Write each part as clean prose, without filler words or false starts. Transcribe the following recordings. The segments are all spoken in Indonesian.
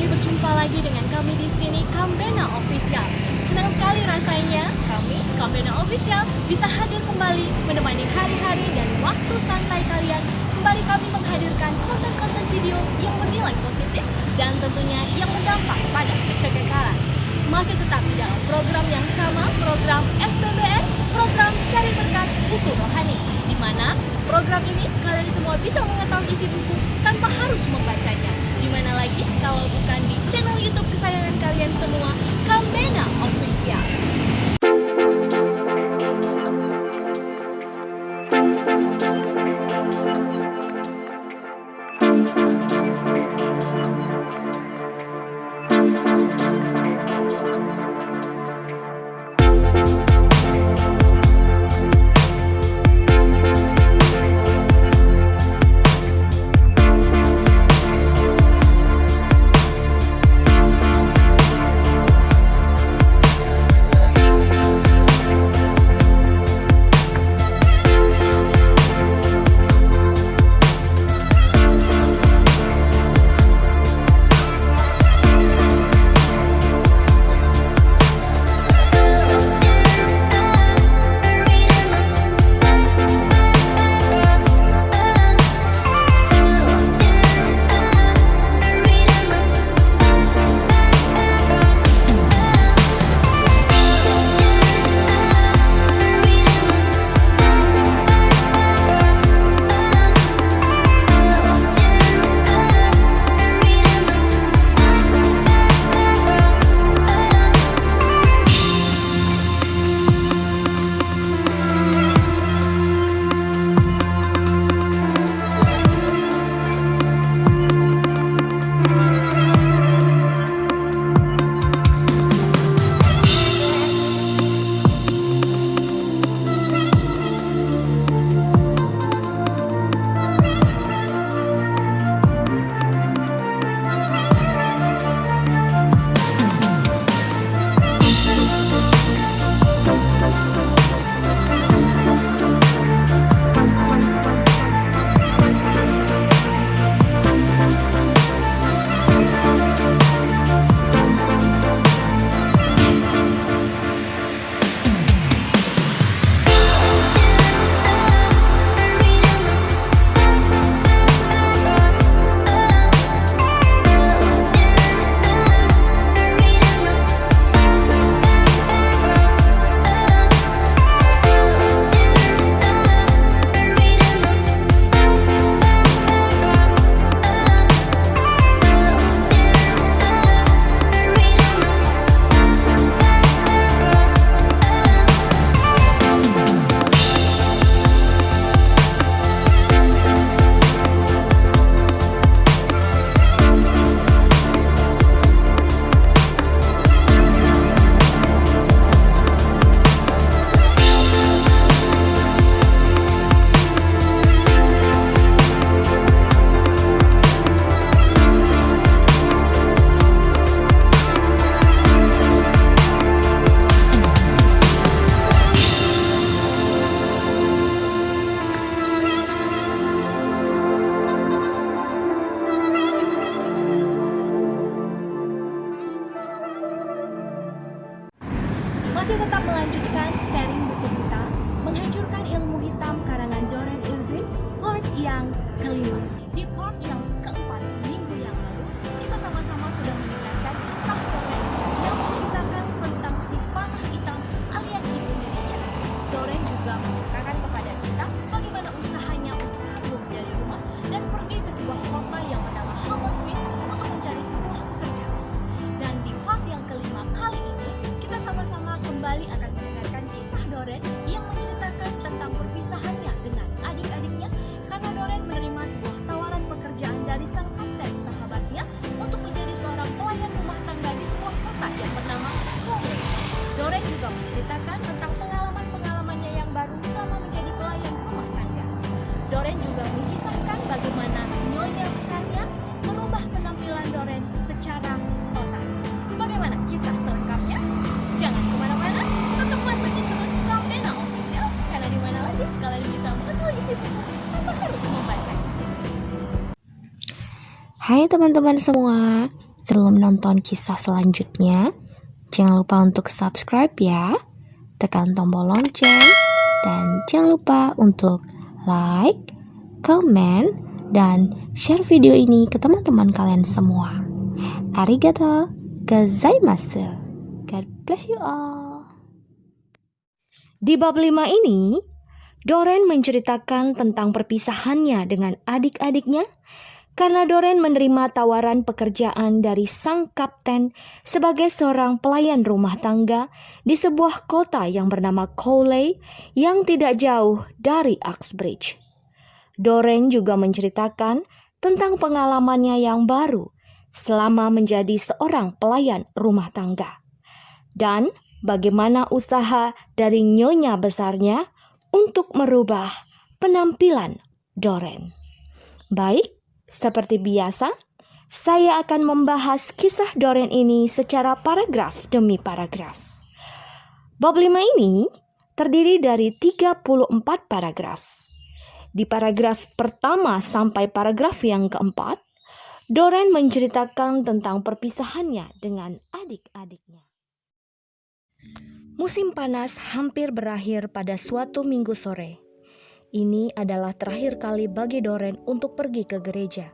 kembali berjumpa lagi dengan kami di sini Kambena Official. Senang sekali rasanya kami Kambena Official bisa hadir kembali menemani hari-hari dan waktu santai kalian sembari kami menghadirkan konten-konten video yang bernilai positif dan tentunya yang berdampak pada kekekalan. Masih tetap di dalam program yang sama, program SPBR, program Cari Berkat Buku Rohani, di mana program ini kalian semua bisa mengetahui isi buku tanpa harus membacanya. Di mana lagi kalau bukan di channel YouTube kesayangan kalian semua, Kambena Official. Masih tetap melanjutkan sharing buku kita, Menghancurkan Ilmu Hitam karangan Doreen Irvin, part yang kelima. Di part yang keempat minggu yang lalu, kita sama-sama sudah mendengarkan kisah Doreen yang menceritakan tentang si panah hitam alias ibu dirinya. Doreen juga menceritakan kepada kita bagaimana usahanya untuk kabur dari rumah dan pergi ke sebuah kota yang bernama Hammersmith untuk mencari sebuah pekerjaan. Dan di part yang kelima kali ini, kita sama-sama kembali akan mendengarkan kisah Doreen yang menceritakan tentang perpisahannya dengan adik-adiknya karena Doreen menerima sebuah tawaran pekerjaan dari sang kapten sahabatnya untuk menjadi seorang pelayan rumah tangga di sebuah kota yang bernama Crawley. Doreen juga menceritakan tentang pengalaman-pengalamannya yang baru selama menjadi pelayan rumah tangga. Doreen juga mengisahkan bagaimana nyonya besarnya merubah penampilan Doreen secara total. Bagaimana kisah selengkapnya? Jangan kemana-mana, tetap pantengin terus Kambena Official, karena di mana lagi kalian bisa mengetahui isi buku tanpa harus membacanya. Hai teman-teman semua, Sebelum nonton kisah selanjutnya, jangan lupa untuk subscribe ya, tekan tombol lonceng, dan jangan lupa untuk like, comment, dan share video ini ke teman-teman kalian semua. Arigato gozaimasu. God bless you all. Di bab 5 ini, Doren menceritakan tentang perpisahannya dengan adik-adiknya karena Doren menerima tawaran pekerjaan dari sang kapten sebagai seorang pelayan rumah tangga di sebuah kota yang bernama Cowley yang tidak jauh dari Uxbridge. Doren juga menceritakan tentang pengalamannya yang baru selama menjadi seorang pelayan rumah tangga dan bagaimana usaha dari nyonya besarnya untuk merubah penampilan Doren. Baik, seperti biasa, saya akan membahas kisah Doren ini secara paragraf demi paragraf. Bab 5 ini terdiri dari 34 paragraf. Di paragraf pertama sampai paragraf yang keempat, Doren menceritakan tentang perpisahannya dengan adik-adiknya. Musim panas hampir berakhir pada suatu minggu sore. Ini adalah terakhir kali bagi Doren untuk pergi ke gereja,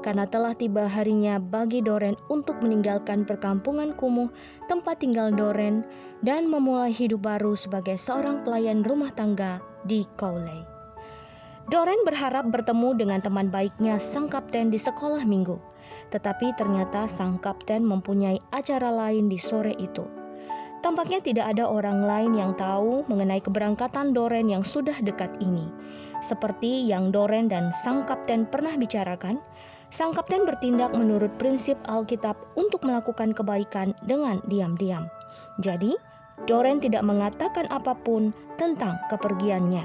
karena telah tiba harinya bagi Doren untuk meninggalkan perkampungan kumuh tempat tinggal Doren dan memulai hidup baru sebagai seorang pelayan rumah tangga di Cowley. Doren berharap bertemu dengan teman baiknya sang kapten di sekolah minggu, tetapi ternyata sang kapten mempunyai acara lain di sore itu. Tampaknya tidak ada orang lain yang tahu mengenai keberangkatan Doren yang sudah dekat ini. Seperti yang Doren dan sang kapten pernah bicarakan, sang kapten bertindak menurut prinsip Alkitab untuk melakukan kebaikan dengan diam-diam. Jadi, Doren tidak mengatakan apapun tentang kepergiannya.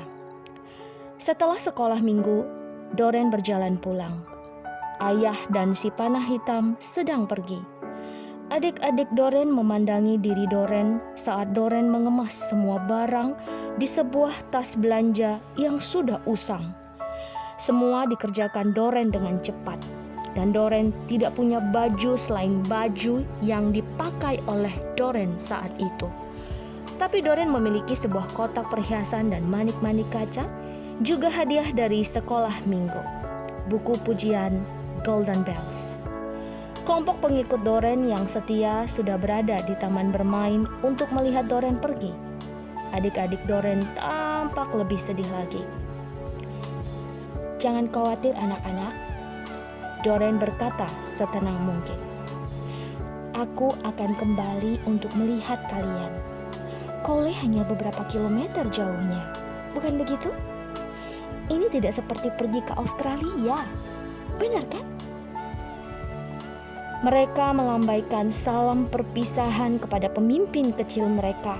Setelah sekolah minggu, Doren berjalan pulang. Ayah dan si panah hitam sedang pergi. Adik-adik Doren memandangi diri Doren saat Doren mengemas semua barang di sebuah tas belanja yang sudah usang. Semua dikerjakan Doren dengan cepat, dan Doren tidak punya baju selain baju yang dipakai oleh Doren saat itu. Tapi Doren memiliki sebuah kotak perhiasan dan manik-manik kaca, juga hadiah dari sekolah minggu, buku pujian Golden Bells. Kelompok pengikut Doren yang setia sudah berada di taman bermain untuk melihat Doren pergi. Adik-adik Doren tampak lebih sedih lagi. "Jangan khawatir anak-anak," Doren berkata setenang mungkin. "Aku akan kembali untuk melihat kalian. Cowley hanya beberapa kilometer jauhnya, bukan begitu? Ini tidak seperti pergi ke Australia, benar kan?" Mereka melambaikan salam perpisahan kepada pemimpin kecil mereka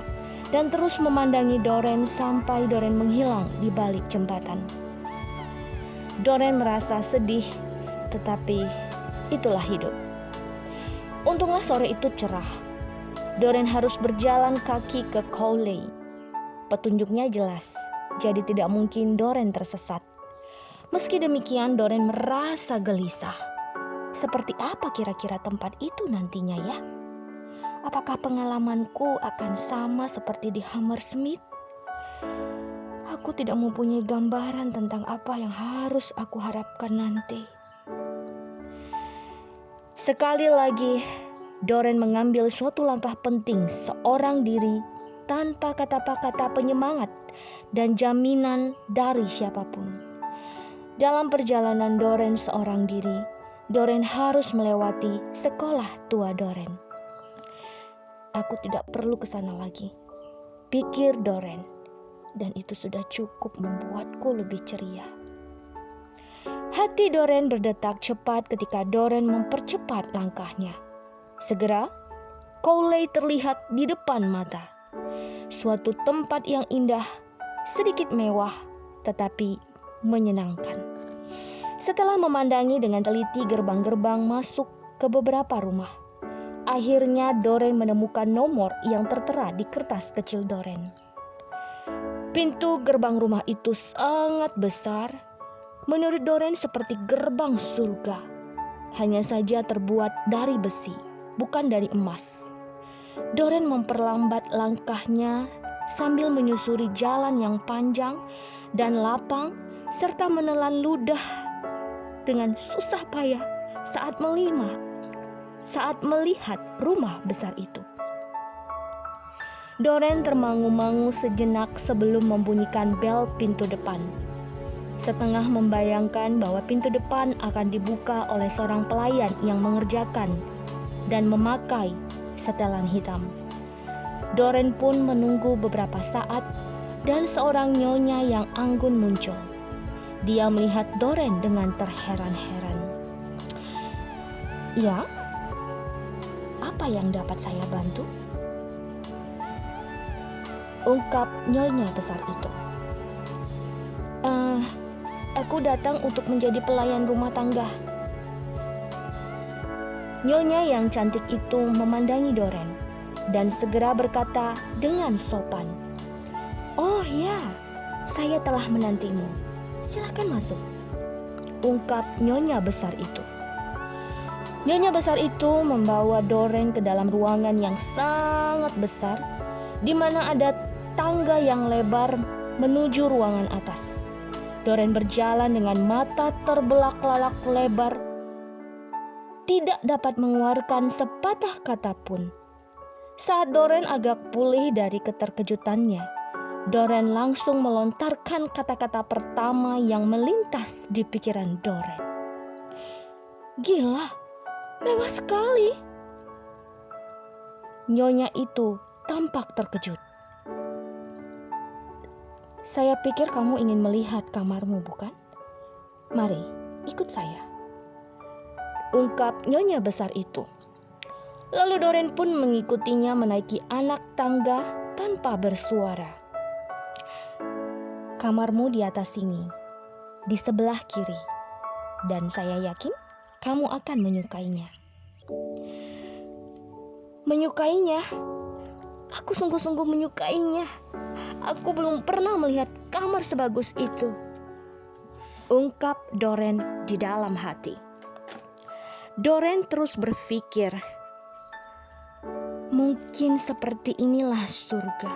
dan terus memandangi Doren sampai Doren menghilang di balik jembatan. Doren merasa sedih, tetapi itulah hidup. Untunglah sore itu cerah. Doren harus berjalan kaki ke Cowley. Petunjuknya jelas, jadi tidak mungkin Doren tersesat. Meski demikian, Doren merasa gelisah. Seperti apa kira-kira tempat itu nantinya ya? Apakah pengalamanku akan sama seperti di Hammersmith? Aku tidak mempunyai gambaran tentang apa yang harus aku harapkan nanti. Sekali lagi, Doren mengambil suatu langkah penting seorang diri tanpa kata-kata penyemangat dan jaminan dari siapapun. Dalam perjalanan Doren seorang diri, Doren harus melewati sekolah tua Doren. "Aku tidak perlu ke sana lagi," pikir Doren, dan itu sudah cukup membuatku lebih ceria. Hati Doren berdetak cepat ketika Doren mempercepat langkahnya. Segera, Cowley terlihat di depan mata. Suatu tempat yang indah, sedikit mewah, tetapi menyenangkan. Setelah memandangi dengan teliti gerbang-gerbang masuk ke beberapa rumah, akhirnya Doren menemukan nomor yang tertera di kertas kecil Doren. Pintu gerbang rumah itu sangat besar, menurut Doren seperti gerbang surga. hanya saja terbuat dari besi, bukan dari emas. Doren memperlambat langkahnya sambil menyusuri jalan yang panjang dan lapang serta menelan ludah dengan susah payah saat melihat rumah besar itu. Doren termangu-mangu sejenak sebelum membunyikan bel pintu depan. Setengah membayangkan bahwa pintu depan akan dibuka oleh seorang pelayan yang mengerjakan dan memakai setelan hitam. Doren pun menunggu beberapa saat dan seorang nyonya yang anggun muncul. Dia melihat Doren dengan terheran-heran. "Ya, apa yang dapat saya bantu?" ungkap nyonya besar itu. Aku datang untuk menjadi pelayan rumah tangga." Nyonya yang cantik itu memandangi Doren dan segera berkata dengan sopan, "Oh ya, saya telah menantimu. Silakan masuk," ungkap nyonya besar itu. Nyonya besar itu membawa Doren ke dalam ruangan yang sangat besar, di mana ada tangga yang lebar menuju ruangan atas. Doren berjalan dengan mata terbelak-lalak lebar, tidak dapat mengeluarkan sepatah kata pun. Saat Doren agak pulih dari keterkejutannya, Doren langsung melontarkan kata-kata pertama yang melintas di pikiran Doren. "Gila, mewah sekali." Nyonya itu tampak terkejut. "Saya pikir kamu ingin melihat kamarmu, bukan? Mari, ikut saya," ungkap nyonya besar itu. Lalu Doren pun mengikutinya menaiki anak tangga tanpa bersuara. "Kamarmu di atas sini, di sebelah kiri, dan saya yakin kamu akan menyukainya." "Menyukainya? Aku sungguh-sungguh menyukainya. Aku belum pernah melihat kamar sebagus itu," ungkap Doren di dalam hati. Doren terus berpikir, mungkin seperti inilah surga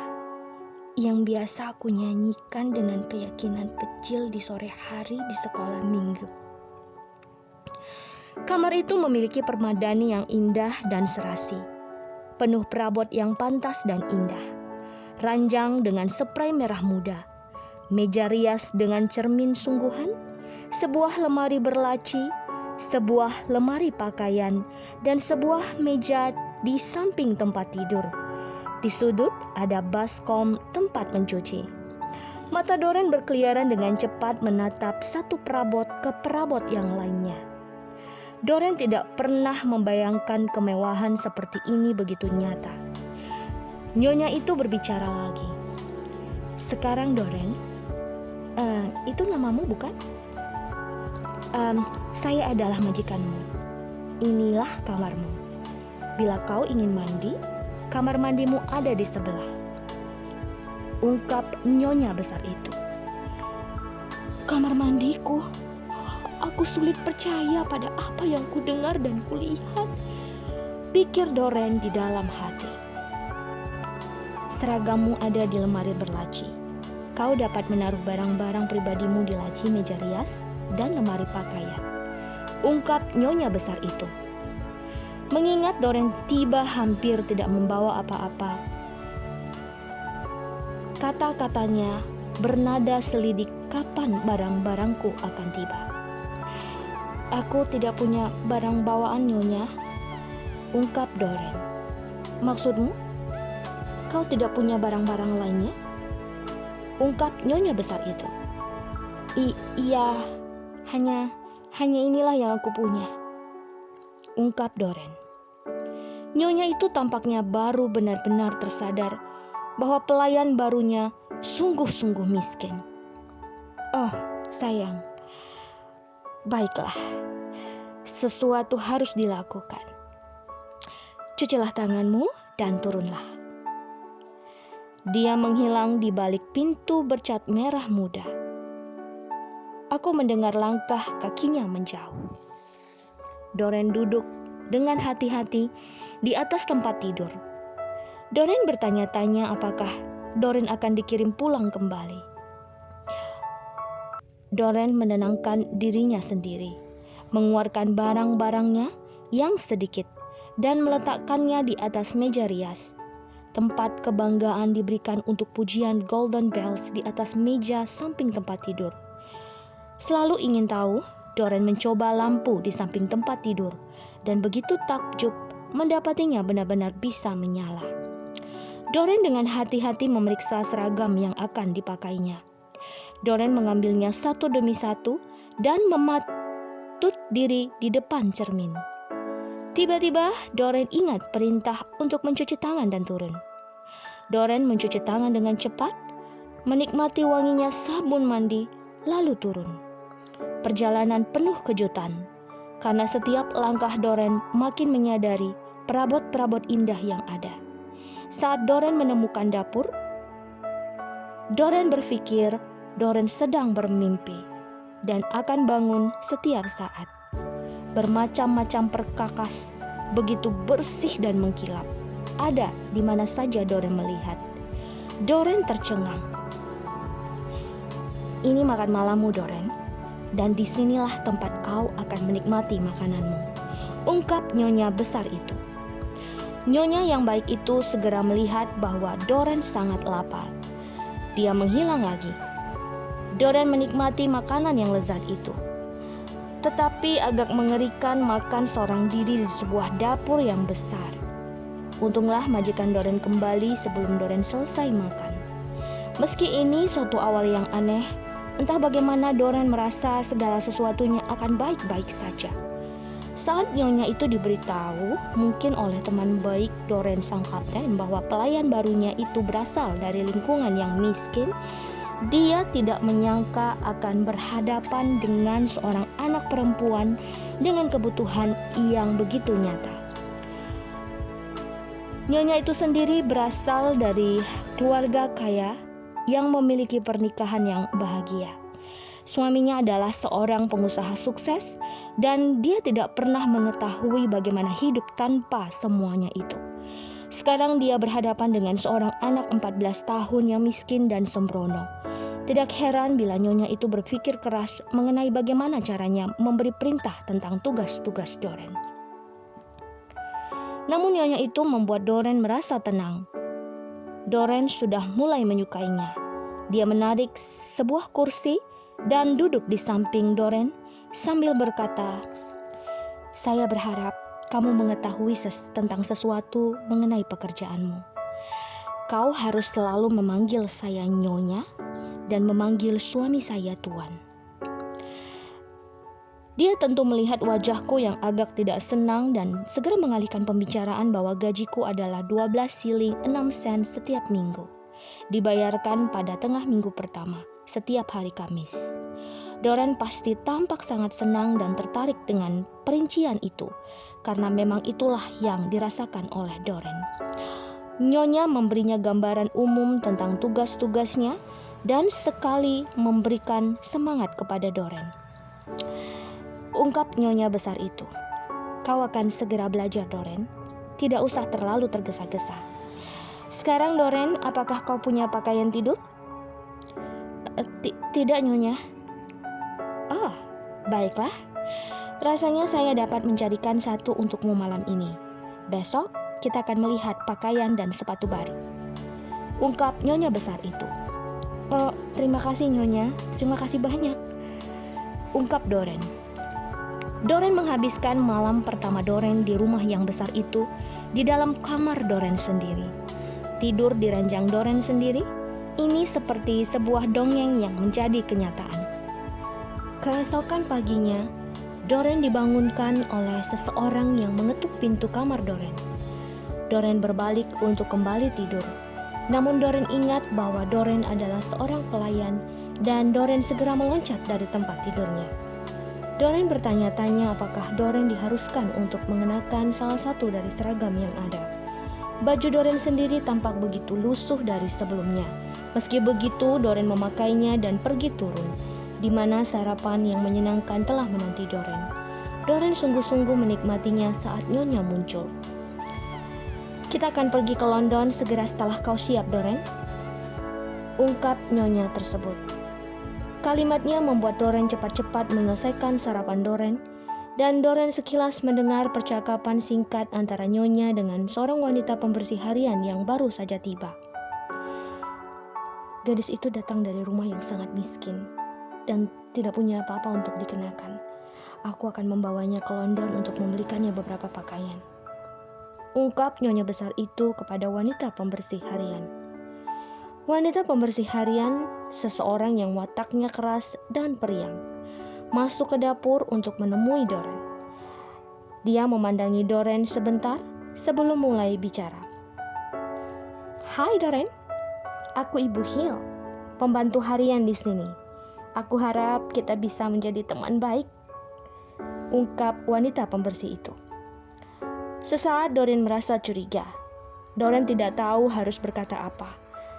yang biasa aku nyanyikan dengan keyakinan kecil di sore hari di sekolah minggu. Kamar itu memiliki permadani yang indah dan serasi, penuh perabot yang pantas dan indah, ranjang dengan spray merah muda, meja rias dengan cermin sungguhan, sebuah lemari berlaci, sebuah lemari pakaian, dan sebuah meja di samping tempat tidur. Di sudut ada baskom tempat mencuci. Mata Doren berkeliaran dengan cepat menatap satu perabot ke perabot yang lainnya. Doren tidak pernah membayangkan kemewahan seperti ini begitu nyata. Nyonya itu berbicara lagi. "Sekarang Doren, itu namamu bukan? Saya adalah majikanmu. Inilah kamarmu. Bila kau ingin mandi, kamar mandimu ada di sebelah," ungkap nyonya besar itu. "Kamar mandiku? Aku sulit percaya pada apa yang kudengar dan kulihat," pikir Doren di dalam hati. "Seragammu ada di lemari berlaci. Kau dapat menaruh barang-barang pribadimu di laci meja rias dan lemari pakaian," ungkap nyonya besar itu. Mengingat Doren tiba hampir tidak membawa apa-apa, kata-katanya bernada selidik kapan barang-barangku akan tiba. "Aku tidak punya barang bawaan, Nyonya," ungkap Doren. "Maksudmu? Kau tidak punya barang-barang lainnya?" ungkap nyonya besar itu. Iya, hanya inilah yang aku punya," ungkap Doren. Nyonya itu tampaknya baru benar-benar tersadar bahwa pelayan barunya sungguh-sungguh miskin. "Oh, sayang. Baiklah, sesuatu harus dilakukan. Cucilah tanganmu dan turunlah." Dia menghilang di balik pintu bercat merah muda. Aku mendengar langkah kakinya menjauh. Doren duduk dengan hati-hati di atas tempat tidur. Doren bertanya-tanya apakah Doren akan dikirim pulang kembali. Doren menenangkan dirinya sendiri, mengeluarkan barang-barangnya yang sedikit dan meletakkannya di atas meja rias. Tempat kebanggaan diberikan untuk pujian Golden Bells di atas meja samping tempat tidur. Selalu ingin tahu, Doren mencoba lampu di samping tempat tidur dan begitu takjub mendapatinya benar-benar bisa menyala. Doren dengan hati-hati memeriksa seragam yang akan dipakainya. Doren mengambilnya satu demi satu dan mematut diri di depan cermin. Tiba-tiba Doren ingat perintah untuk mencuci tangan dan turun. Doren mencuci tangan dengan cepat, menikmati wanginya sabun mandi, lalu turun. Perjalanan penuh kejutan, karena setiap langkah Doren makin menyadari perabot-perabot indah yang ada. Saat Doren menemukan dapur, Doren berpikir Doren sedang bermimpi dan akan bangun setiap saat. Bermacam-macam perkakas, begitu bersih dan mengkilap, ada di mana saja Doren melihat. Doren tercengang. Ini makan malammu, Doren, dan disinilah tempat kau akan menikmati makananmu, ungkap nyonya besar itu. Nyonya yang baik itu segera melihat bahwa Doren sangat lapar. Dia menghilang lagi. Doren menikmati makanan yang lezat itu. Tetapi agak mengerikan makan seorang diri di sebuah dapur yang besar. Untunglah majikan Doren kembali sebelum Doren selesai makan. Meski ini suatu awal yang aneh, entah bagaimana Doren merasa segala sesuatunya akan baik-baik saja. Saat nyonya itu diberitahu, mungkin oleh teman baik Doren sang kapten, bahwa pelayan barunya itu berasal dari lingkungan yang miskin, dia tidak menyangka akan berhadapan dengan seorang anak perempuan dengan kebutuhan yang begitu nyata. Nyonya itu sendiri berasal dari keluarga kaya yang memiliki pernikahan yang bahagia. Suaminya adalah seorang pengusaha sukses dan dia tidak pernah mengetahui bagaimana hidup tanpa semuanya itu. Sekarang dia berhadapan dengan seorang anak 14 tahun yang miskin dan sembrono. Tidak heran bila nyonya itu berpikir keras mengenai bagaimana caranya memberi perintah tentang tugas-tugas Doren. Namun nyonya itu membuat Doren merasa tenang. Doren sudah mulai menyukainya. Dia menarik sebuah kursi dan duduk di samping Doren sambil berkata, "Saya berharap kamu mengetahui tentang sesuatu mengenai pekerjaanmu. Kau harus selalu memanggil saya nyonya dan memanggil suami saya tuan." Dia tentu melihat wajahku yang agak tidak senang dan segera mengalihkan pembicaraan bahwa gajiku adalah 12 siling 6 sen setiap minggu. Dibayarkan pada tengah minggu pertama, setiap hari Kamis. Doren pasti tampak sangat senang dan tertarik dengan perincian itu, karena memang itulah yang dirasakan oleh Doren. Nyonya memberinya gambaran umum tentang tugas-tugasnya dan sekali memberikan semangat kepada Doren. Ungkap nyonya besar itu, "Kau akan segera belajar, Doren. Tidak usah terlalu tergesa-gesa. Sekarang, Doren, apakah kau punya pakaian tidur?" Tidak, nyonya." "Oh, baiklah. Rasanya saya dapat mencarikan satu untukmu malam ini. Besok kita akan melihat pakaian dan sepatu baru," ungkap nyonya besar itu. "Oh, terima kasih, nyonya. Terima kasih banyak," ungkap Doren. Doren menghabiskan malam pertama Doren di rumah yang besar itu di dalam kamar Doren sendiri. Tidur di ranjang Doren sendiri, ini seperti sebuah dongeng yang menjadi kenyataan. Keesokan paginya, Doren dibangunkan oleh seseorang yang mengetuk pintu kamar Doren. Doren berbalik untuk kembali tidur. Namun Doren ingat bahwa Doren adalah seorang pelayan dan Doren segera meloncat dari tempat tidurnya. Doren bertanya-tanya apakah Doren diharuskan untuk mengenakan salah satu dari seragam yang ada. Baju Doren sendiri tampak begitu lusuh dari sebelumnya. Meski begitu, Doren memakainya dan pergi turun, di mana sarapan yang menyenangkan telah menanti Doren. Doren sungguh-sungguh menikmatinya saat Nyonya muncul. "Kita akan pergi ke London segera setelah kau siap, Doren," ungkap Nyonya tersebut. Kalimatnya membuat Doren cepat-cepat menyelesaikan sarapan Doren, dan Doren sekilas mendengar percakapan singkat antara Nyonya dengan seorang wanita pembersih harian yang baru saja tiba. Gadis itu datang dari rumah yang sangat miskin dan tidak punya apa-apa untuk dikenakan. Aku akan membawanya ke London untuk membelikannya beberapa pakaian, ungkap Nyonya besar itu kepada wanita pembersih harian. Wanita pembersih harian, seseorang yang wataknya keras dan periang, masuk ke dapur untuk menemui Doren. Dia memandangi Doren sebentar sebelum mulai bicara. "Hai Doren, aku Ibu Hill, pembantu harian di sini. Aku harap kita bisa menjadi teman baik," ungkap wanita pembersih itu. Sesaat Doren merasa curiga. Doren tidak tahu harus berkata apa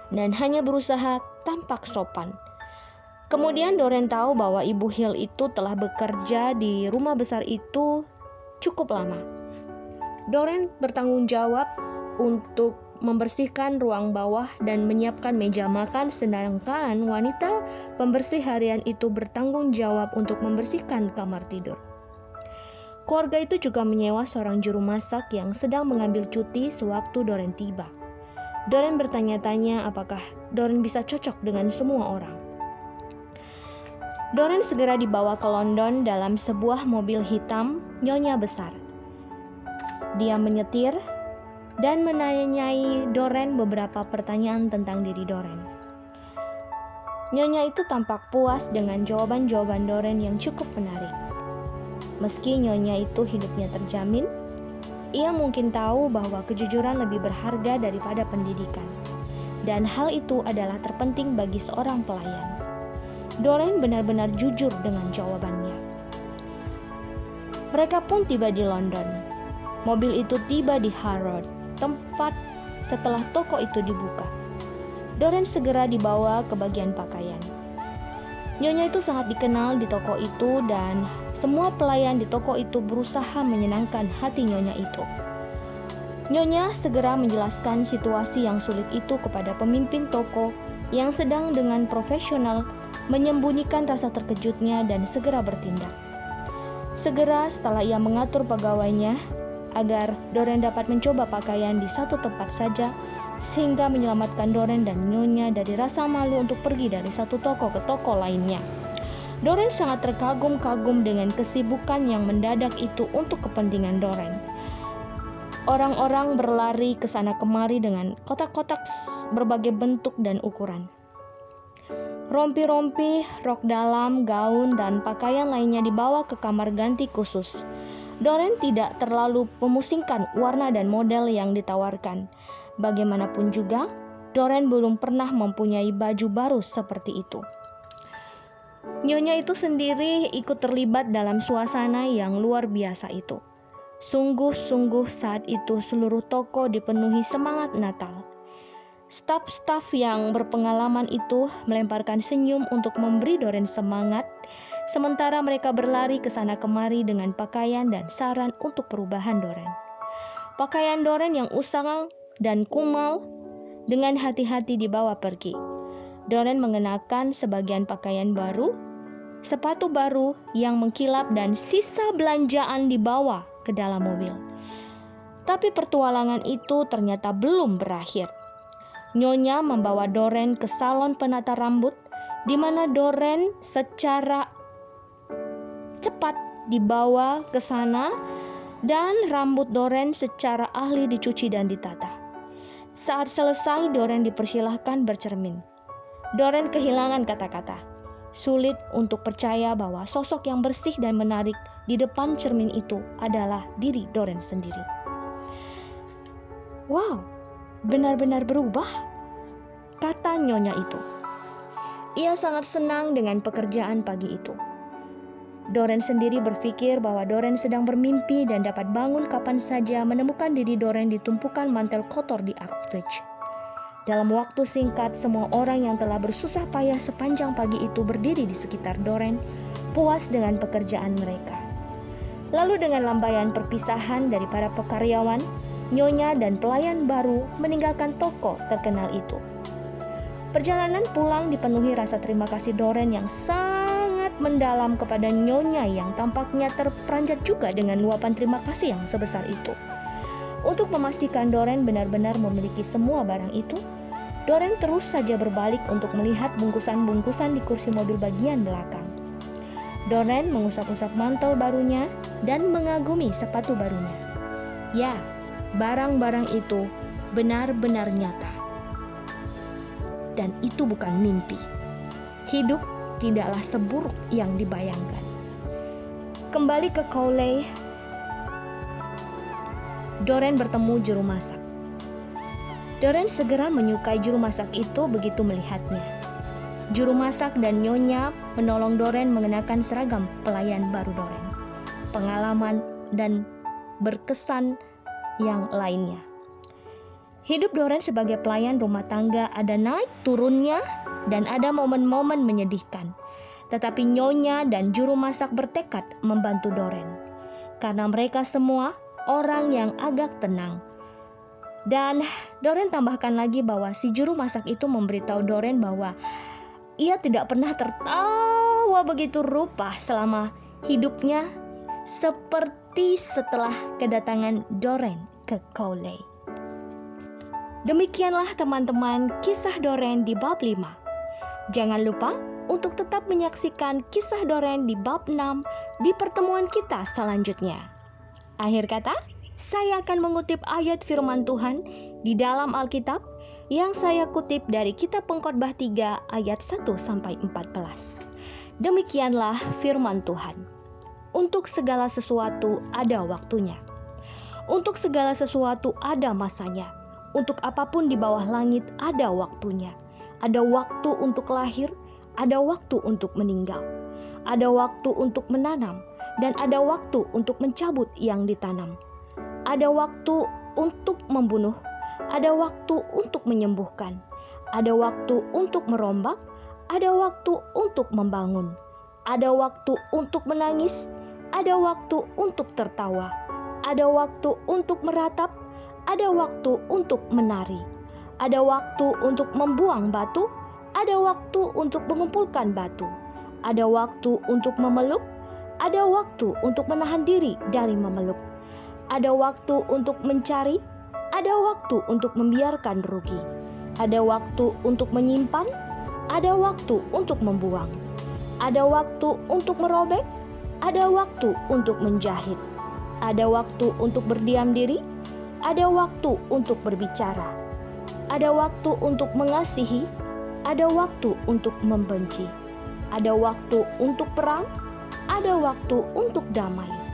dan hanya berusaha tampak sopan. Kemudian Doren tahu bahwa Ibu Hill itu telah bekerja di rumah besar itu cukup lama. Doren bertanggung jawab untuk membersihkan ruang bawah dan menyiapkan meja makan, sedangkan wanita pembersih harian itu bertanggung jawab untuk membersihkan kamar tidur. Keluarga itu juga menyewa seorang juru masak yang sedang mengambil cuti sewaktu Doren tiba. Doren bertanya-tanya apakah Doren bisa cocok dengan semua orang. Doren segera dibawa ke London dalam sebuah mobil hitam Nyonya besar. Dia menyetir dan menanyai Doren beberapa pertanyaan tentang diri Doren. Nyonya itu tampak puas dengan jawaban-jawaban Doren yang cukup menarik. Meski Nyonya itu hidupnya terjamin, ia mungkin tahu bahwa kejujuran lebih berharga daripada pendidikan, dan hal itu adalah terpenting bagi seorang pelayan. Doren benar-benar jujur dengan jawabannya. Mereka pun tiba di London. Mobil itu tiba di Harrods, tempat setelah toko itu dibuka. Doren segera dibawa ke bagian pakaian. Nyonya itu sangat dikenal di toko itu dan semua pelayan di toko itu berusaha menyenangkan hati Nyonya itu. Nyonya segera menjelaskan situasi yang sulit itu kepada pemimpin toko yang sedang dengan profesional menyembunyikan rasa terkejutnya dan segera bertindak. Segera setelah ia mengatur pegawainya agar Doren dapat mencoba pakaian di satu tempat saja, sehingga menyelamatkan Doren dan Nyonya dari rasa malu untuk pergi dari satu toko ke toko lainnya. Doren sangat terkagum-kagum dengan kesibukan yang mendadak itu untuk kepentingan Doren. Orang-orang berlari ke sana kemari dengan kotak-kotak berbagai bentuk dan ukuran. Rompi-rompi, rok dalam, gaun, dan pakaian lainnya dibawa ke kamar ganti khusus. Doren tidak terlalu memusingkan warna dan model yang ditawarkan. Bagaimanapun juga, Doren belum pernah mempunyai baju baru seperti itu. Nyonya itu sendiri ikut terlibat dalam suasana yang luar biasa itu. Sungguh-sungguh saat itu seluruh toko dipenuhi semangat Natal. Staf-staf yang berpengalaman itu melemparkan senyum untuk memberi Doren semangat, sementara mereka berlari ke sana kemari dengan pakaian dan saran untuk perubahan Doren. Pakaian Doren yang usang dan kumal dengan hati-hati dibawa pergi. Doren mengenakan sebagian pakaian baru, sepatu baru yang mengkilap dan sisa belanjaan dibawa ke dalam mobil. Tapi pertualangan itu ternyata belum berakhir. Nyonya membawa Doren ke salon penata rambut, di mana Doren secara cepat dibawa ke sana dan rambut Doren secara ahli dicuci dan ditata. Saat selesai, Doren dipersilahkan bercermin. Doren kehilangan kata-kata. Sulit untuk percaya bahwa sosok yang bersih dan menarik di depan cermin itu adalah diri Doren sendiri. "Wow, benar-benar berubah," kata Nyonya itu. Ia sangat senang dengan pekerjaan pagi itu. Doren sendiri berpikir bahwa Doren sedang bermimpi dan dapat bangun kapan saja menemukan diri Doren di tumpukan mantel kotor di Uxbridge. Dalam waktu singkat, semua orang yang telah bersusah payah sepanjang pagi itu berdiri di sekitar Doren, puas dengan pekerjaan mereka. Lalu dengan lambaian perpisahan dari para pekaryawan, Nyonya dan pelayan baru meninggalkan toko terkenal itu. Perjalanan pulang dipenuhi rasa terima kasih Doreen yang sangat mendalam kepada Nyonya yang tampaknya terperanjat juga dengan luapan terima kasih yang sebesar itu. Untuk memastikan Doreen benar-benar memiliki semua barang itu, Doreen terus saja berbalik untuk melihat bungkusan-bungkusan di kursi mobil bagian belakang. Doreen mengusap-usap mantel barunya dan mengagumi sepatu barunya. Ya, barang-barang itu benar-benar nyata. Dan itu bukan mimpi. Hidup tidaklah seburuk yang dibayangkan. Kembali ke Cowley, Doreen bertemu juru masak. Doreen segera menyukai juru masak itu begitu melihatnya. Juru masak dan Nyonya menolong Doreen mengenakan seragam pelayan baru Doreen. Pengalaman dan berkesan yang lainnya. Hidup Doreen sebagai pelayan rumah tangga ada naik turunnya dan ada momen-momen menyedihkan. Tetapi Nyonya dan juru masak bertekad membantu Doreen. Karena mereka semua orang yang agak tenang. Dan Doreen tambahkan lagi bahwa si juru masak itu memberitahu Doreen bahwa ia tidak pernah tertawa begitu rupa selama hidupnya seperti setelah kedatangan Doreen ke Cowley. Demikianlah teman-teman kisah Doreen di bab 5. Jangan lupa untuk tetap menyaksikan kisah Doreen di bab 6 di pertemuan kita selanjutnya. Akhir kata, saya akan mengutip ayat firman Tuhan di dalam Alkitab yang saya kutip dari kitab Pengkhotbah 3 ayat 1-14. Demikianlah firman Tuhan. Untuk segala sesuatu ada waktunya. Untuk segala sesuatu ada masanya. Untuk apapun di bawah langit ada waktunya. Ada waktu untuk lahir, ada waktu untuk meninggal. Ada waktu untuk menanam, dan ada waktu untuk mencabut yang ditanam. Ada waktu untuk membunuh, ada waktu untuk menyembuhkan, ada waktu untuk merombak, ada waktu untuk membangun, ada waktu untuk menangis, ada waktu untuk tertawa, ada waktu untuk meratap, ada waktu untuk menari, ada waktu untuk membuang batu, ada waktu untuk mengumpulkan batu, ada waktu untuk memeluk, ada waktu untuk menahan diri dari memeluk, ada waktu untuk mencari, ada waktu untuk membiarkan rugi, ada waktu untuk menyimpan, ada waktu untuk membuang, ada waktu untuk merobek, ada waktu untuk menjahit, ada waktu untuk berdiam diri, ada waktu untuk berbicara, ada waktu untuk mengasihi, ada waktu untuk membenci, ada waktu untuk perang, ada waktu untuk damai.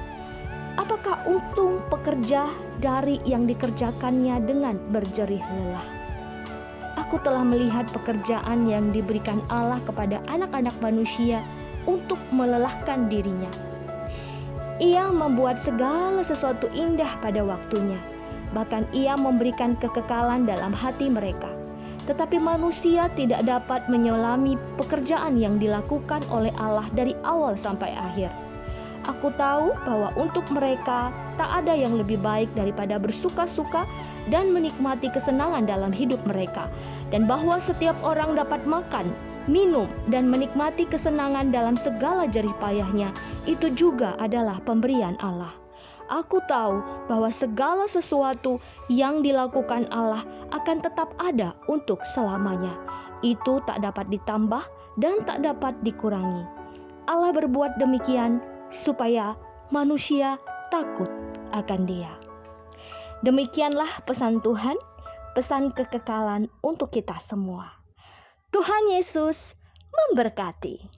Apakah untung pekerja dari yang dikerjakannya dengan berjerih lelah? Aku telah melihat pekerjaan yang diberikan Allah kepada anak-anak manusia untuk melelahkan dirinya. Ia membuat segala sesuatu indah pada waktunya. Bahkan ia memberikan kekekalan dalam hati mereka. Tetapi manusia tidak dapat menyelami pekerjaan yang dilakukan oleh Allah dari awal sampai akhir. Aku tahu bahwa untuk mereka tak ada yang lebih baik daripada bersuka-suka dan menikmati kesenangan dalam hidup mereka, dan bahwa setiap orang dapat makan, minum, dan menikmati kesenangan dalam segala jerih payahnya. Itu juga adalah pemberian Allah. Aku tahu bahwa segala sesuatu yang dilakukan Allah akan tetap ada untuk selamanya. Itu tak dapat ditambah dan tak dapat dikurangi. Allah berbuat demikian supaya manusia takut akan Dia. Demikianlah pesan Tuhan, pesan kekekalan untuk kita semua. Tuhan Yesus memberkati.